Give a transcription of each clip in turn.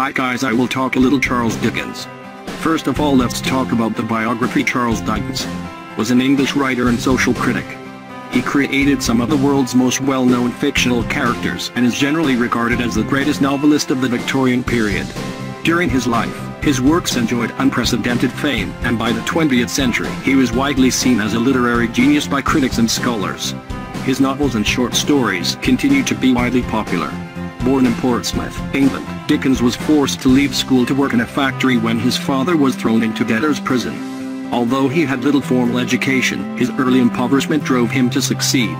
Hi guys, I will talk a little Charles Dickens. First of all, let's talk about the biography. Charles Dickens was an English writer and social critic. He created some of the world's most well-known fictional characters and is generally regarded as the greatest novelist of the Victorian period. During his life, his works enjoyed unprecedented fame, and by the 20th century he was widely seen as a literary genius by critics and scholars. His novels and short stories continue to be widely popular. Born in Portsmouth, England, Dickens was forced to leave school to work in a factory when his father was thrown into debtors' prison. Although he had little formal education, his early impoverishment drove him to succeed.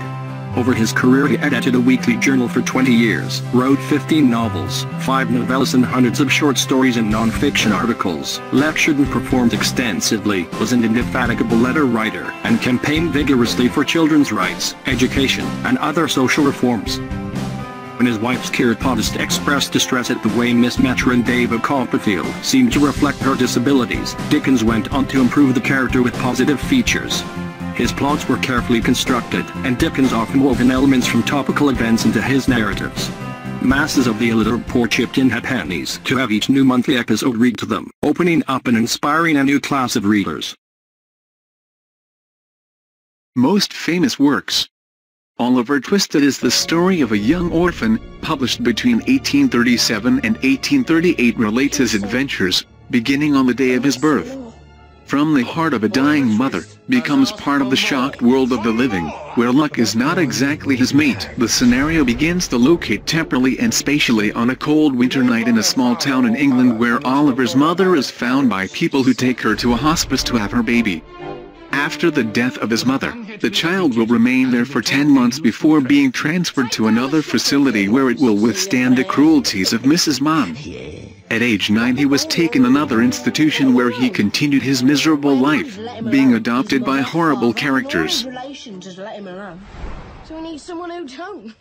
Over his career he edited a weekly journal for 20 years, wrote 15 novels, 5 novellas and hundreds of short stories and non-fiction articles, lectured and performed extensively, was an indefatigable letter writer, and campaigned vigorously for children's rights, education, and other social reforms. When his wife's Keir Podest expressed distress at the way Miss Matron David Copperfield seemed to reflect her disabilities, Dickens went on to improve the character with positive features. His plots were carefully constructed, and Dickens often wove in elements from topical events into his narratives. Masses of the illiterate poor chipped in pennies to have each new monthly episode read to them, opening up and inspiring a new class of readers. Most famous works. Oliver Twist is the story of a young orphan, published between 1837 and 1838, relates his adventures, beginning on the day of his birth. From the heart of a dying mother, becomes part of the shocked world of the living, where luck is not exactly his mate. The scenario begins to locate temporally and spatially on a cold winter night in a small town in England, where Oliver's mother is found by people who take her to a hospice to have her baby. After the death of his mother, the child will remain there for 10 months before being transferred to another facility where it will withstand the cruelties of Mrs. Mom. At age 9 he was taken to another institution where he continued his miserable life, being adopted by horrible characters. So we need someone who don't.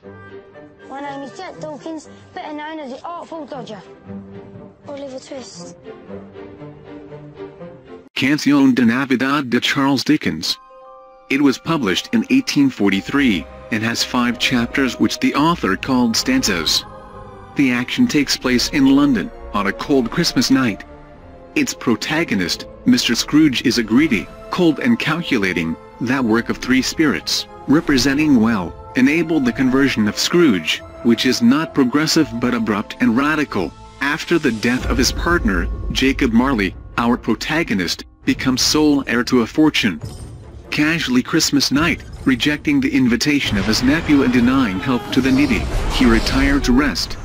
My name is Jack Dawkins, better known as the Artful Dodger. Oliver Twist. Canción de Navidad de Charles Dickens. It was published in 1843, and has 5 chapters which the author called stanzas. The action takes place in London, on a cold Christmas night. Its protagonist, Mr. Scrooge, is a greedy, cold and calculating, that work of 3 spirits, representing well, enabled the conversion of Scrooge, which is not progressive but abrupt and radical. After the death of his partner, Jacob Marley, our protagonist becomes sole heir to a fortune. Casually Christmas night, rejecting the invitation of his nephew and denying help to the needy, he retired to rest.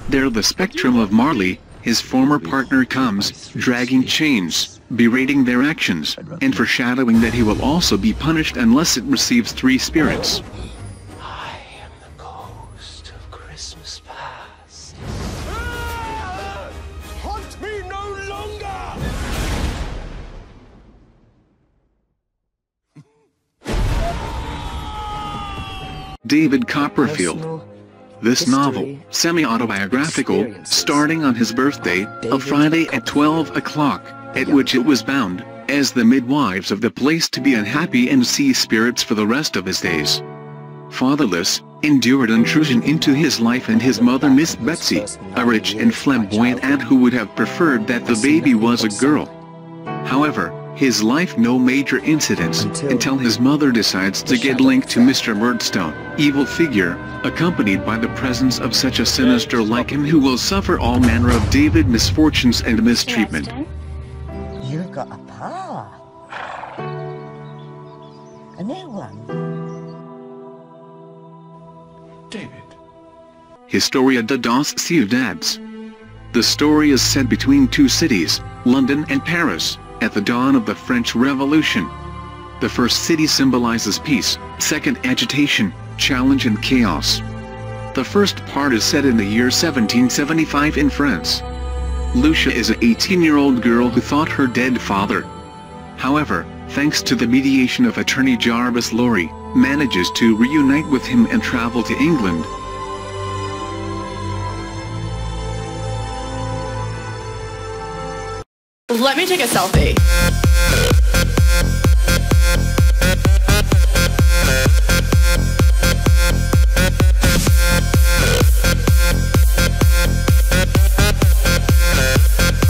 There the spectrum of Marley, his former partner, comes, dragging chains, berating their actions, and foreshadowing that he will also be punished unless it receives 3 spirits. I am the ghost of Christmas past. Hunt me no longer! David Copperfield. This novel, semi-autobiographical, starting on his birthday, a Friday at 12 o'clock, at which it was bound, as the midwives of the place, to be unhappy and see spirits for the rest of his days. Fatherless, endured intrusion into his life, and his mother Miss Betsy, a rich and flamboyant aunt who would have preferred that the baby was a girl. However, his life no major incidents, until his mother decides to get linked to Mr. Murdstone, evil figure, accompanied by the presence of such a sinister like him who will suffer all manner of David misfortunes and mistreatment. You got a pa. A new one. David. Historia de dos ciudades. The story is set between 2 cities, London and Paris, at the dawn of the French Revolution. The first city symbolizes peace, second agitation, challenge and chaos. The first part is set in the year 1775 in France. Lucia is an 18-year-old girl who thought her dead father. However, thanks to the mediation of attorney Jarvis Lorry, manages to reunite with him and travel to England. Let me take a selfie.